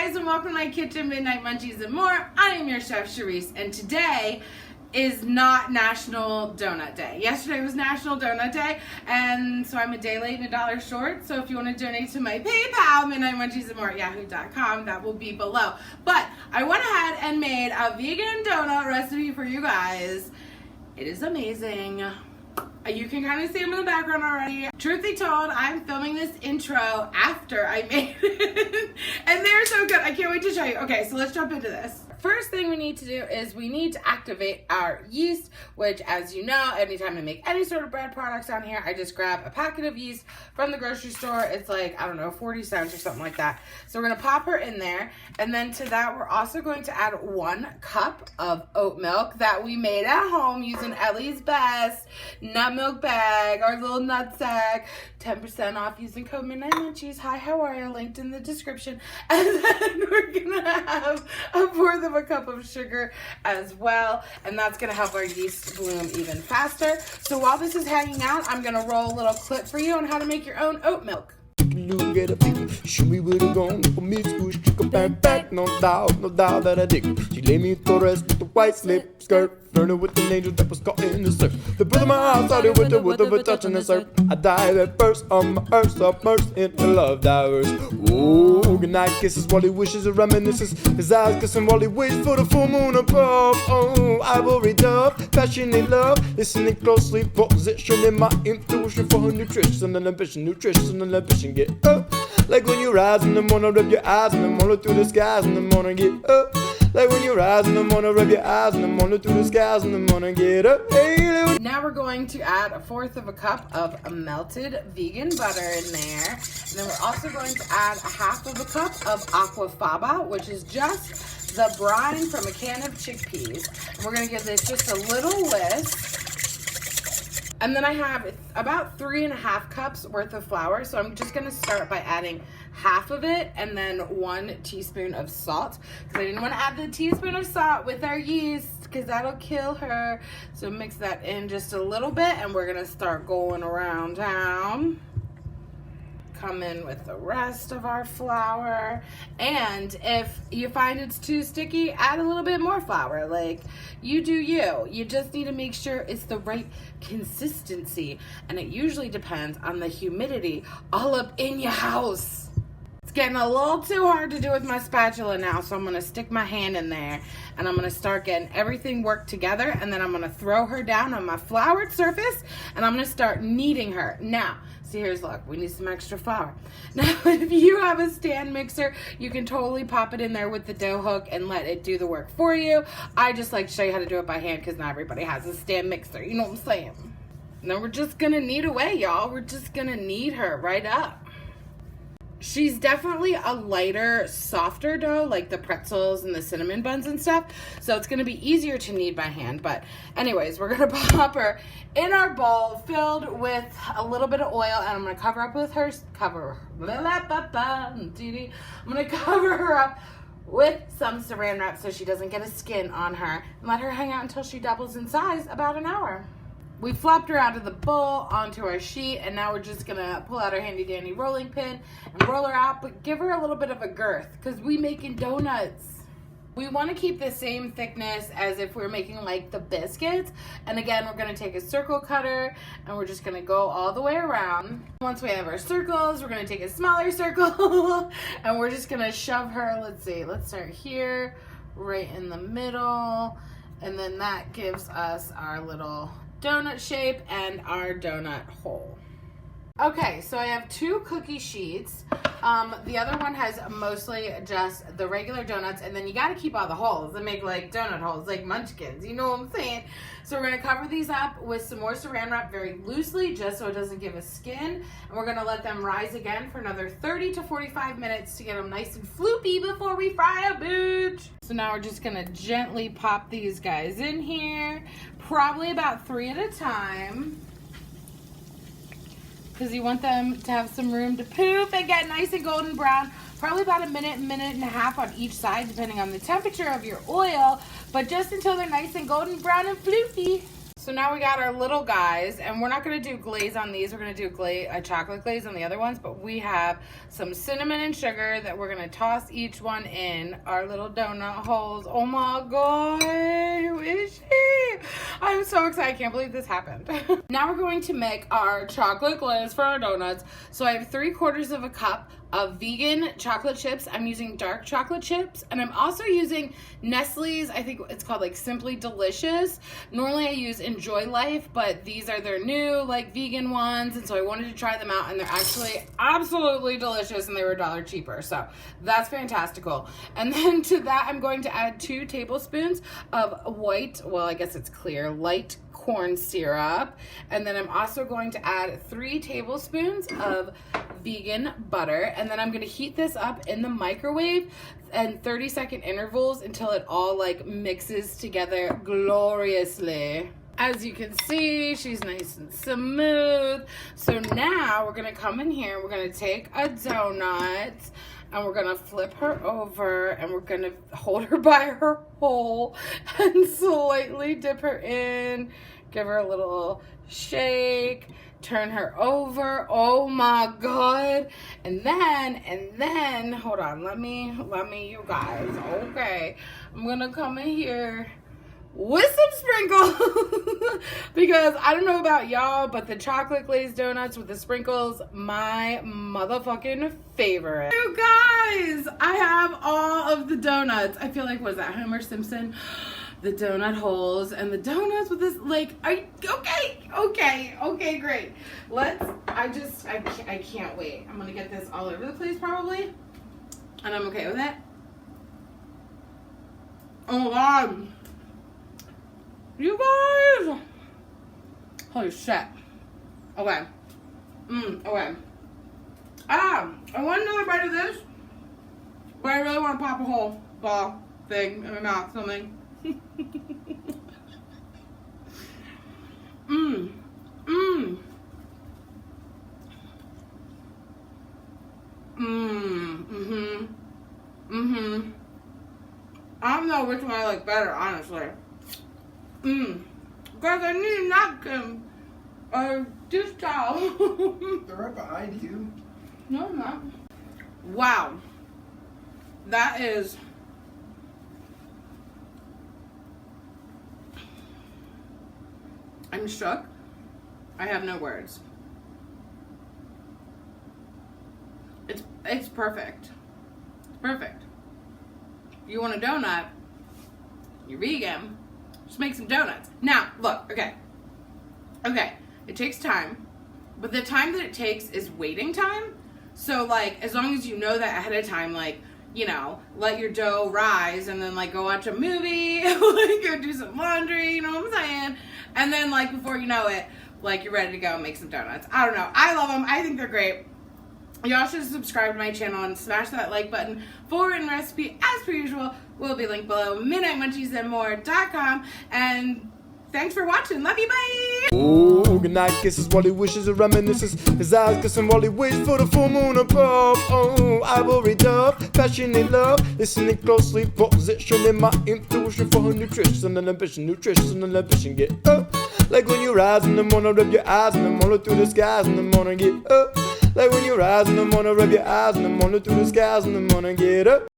guys, and welcome to my kitchen, Midnight Munchies and more. I am your chef, Charisse, and today is not National Donut Day. Yesterday was National Donut Day, and so I'm a day late and a dollar short. So if you want to donate to my PayPal, Midnight Munchies and more at yahoo.com, that will be below. But I went ahead and made a vegan donut recipe for you guys. It is amazing. You can kind of see them in the background already. Truth be told, I'm filming this intro after I made it. And they're so good. I can't wait to show you. Okay, so let's jump into this. First thing we need to do is we need to activate our yeast, which, as you know, anytime I make any sort of bread products on here, I just grab a packet of yeast from the grocery store. It's like, I don't know, 40 cents or something like that. So we're going to pop her in there. And then to that, we're also going to add 1 cup of oat milk that we made at home using Ellie's Best nut milk bag, our little nut sack. 10% off using code Midnight Munchies. Hi, how are you? Linked in the description. And then we're going to have a 1/4 of a cup of sugar as well, and that's going to help our yeast bloom even faster. So while this is hanging out, I'm going to roll a little clip for you on how to make your own oat milk. Show me where to go for me to stick a back, no doubt that I dig. She laid me to rest with the white slip skirt, flirting with an angel that was caught in the surf. The birth of my heart started with the touching the surf. I dive at first on my earth, submersed in the love divers. Oh, goodnight kisses while he wishes and reminisces. His eyes kissing while he waits for the full moon above. Oh, ivory dove, passionate love, listening closely, positioning my intuition for her nutrition and ambition, get up. Like when you rise in the morning, rub your eyes in the morning through the skies in the morning, get up. Like when you rise in the morning, rub your eyes in the morning through the skies in the morning, get up. Hey, now we're going to add 1/4 of a cup of melted vegan butter in there. And then we're also going to add 1/2 of a cup of aquafaba, which is just the brine from a can of chickpeas. And we're going to give this just a little whisk. And then I have about 3.5 cups worth of flour. So I'm just gonna start by adding 1/2 of it and then 1 teaspoon of salt. Because I didn't want to add the teaspoon of salt with our yeast because that'll kill her. So mix that in just a little bit and we're gonna start going around town. Come in with the rest of our flour, and if you find it's too sticky, add a little bit more flour. Like, you do you just need to make sure it's the right consistency, and it usually depends on the humidity all up in your house. It's getting a little too hard to do with my spatula now, so I'm gonna stick my hand in there and I'm gonna start getting everything worked together, and then I'm gonna throw her down on my floured surface and I'm gonna start kneading her. Now, see, here's look, we need some extra flour. Now, if you have a stand mixer, you can totally pop it in there with the dough hook and let it do the work for you. I just like to show you how to do it by hand because not everybody has a stand mixer, you know what I'm saying? Now we're just gonna knead away, y'all. We're just gonna knead her right up. She's definitely a lighter, softer dough, like the pretzels and the cinnamon buns and stuff. So it's going to be easier to knead by hand. But anyways, we're going to pop her in our bowl filled with a little bit of oil. And I'm going to cover up with her, I'm going to cover her up with some saran wrap so she doesn't get a skin on her. And let her hang out until she doubles in size, about an hour. We flopped her out of the bowl onto our sheet, and now we're just gonna pull out our handy dandy rolling pin and roll her out, but give her a little bit of a girth because we making donuts. We want to keep the same thickness as if we were making like the biscuits. And again, we're gonna take a circle cutter and we're just gonna go all the way around. Once we have our circles, we're gonna take a smaller circle and we're just gonna shove her. Let's see, let's start here, right in the middle, and then that gives us our little donut shape and our donut hole. Okay, so I have 2 cookie sheets. The other one has mostly just the regular donuts, and then you gotta keep all the holes and make like donut holes, like munchkins, you know what I'm saying? So we're gonna cover these up with some more saran wrap very loosely, just so it doesn't give us skin. And we're gonna let them rise again for another 30 to 45 minutes to get them nice and floopy before we fry a bitch. So now we're just gonna gently pop these guys in here, probably about 3 at a time, because you want them to have some room to poof and get nice and golden brown. Probably about a minute and a half on each side, depending on the temperature of your oil, but just until they're nice and golden brown and floofy. So now we got our little guys, and we're not going to do glaze on these. We're going to do a chocolate glaze on the other ones, but we have some cinnamon and sugar that we're going to toss each one in our little donut holes. Oh my God, who is she? I'm so excited. I can't believe this happened. Now we're going to make our chocolate glaze for our donuts. So I have 3/4 of a cup of vegan chocolate chips. I'm using dark chocolate chips, and I'm also using Nestle's, I think it's called like Simply Delicious. Normally I use Enjoy Life, but these are their new like vegan ones, and so I wanted to try them out, and they're actually absolutely delicious, and they were $1 cheaper, so that's fantastical. And then to that I'm going to add 2 tablespoons of white, well I guess it's clear, light corn syrup, and then I'm also going to add 3 tablespoons of vegan butter, and then I'm going to heat this up in the microwave and 30-second intervals until it all like mixes together gloriously. As you can see, she's nice and smooth. So now we're going to come in here, we're going to take a donut and we're gonna flip her over and we're gonna hold her by her hole and slightly dip her in, give her a little shake, turn her over. Oh my God. And then hold on, let me you guys, okay, I'm gonna come in here with some sprinkles because I don't know about y'all, but the chocolate glazed donuts with the sprinkles, my motherfucking favorite. You guys, I have all of the donuts. I feel like, was that Homer Simpson? The donut holes and the donuts with this, like, okay, great. I can't wait. I'm gonna get this all over the place probably, and I'm okay with it. Oh my God. You guys! Holy shit. Okay. Okay. I want another bite of this, but I really want to pop a whole ball thing in my mouth, something. I don't know which one I like better, honestly. Guys, I need a napkin or dish towel. They're right behind you. No, I'm not. Wow. That is... I'm shook. I have no words. It's perfect. It's perfect. If you want a donut, you're vegan, just make some donuts. Now, look, okay, it takes time, but the time that it takes is waiting time. So, like, as long as you know that ahead of time, like, you know, let your dough rise and then, like, go watch a movie, like, go do some laundry, you know what I'm saying? And then, like, before you know it, like, you're ready to go and make some donuts. I don't know. I love them. I think they're great. Y'all should subscribe to my channel and smash that like button for a written recipe as per usual. Will be linked below, midnightmunchiesandmore.com. And thanks for watching. Love you, bye! Oh, good night kisses while he wishes and reminisces. His eyes kissing while he waits for the full moon above. Oh, ivory dove, passionate love. Listening closely, positioning my intuition for her nutrition and ambition. Nutrition and ambition, get up. Like when you rise in the morning, rub your eyes in the morning through the skies in the morning, get up. Like when you rise in the morning, rub your eyes in the morning through the skies in the morning, get up.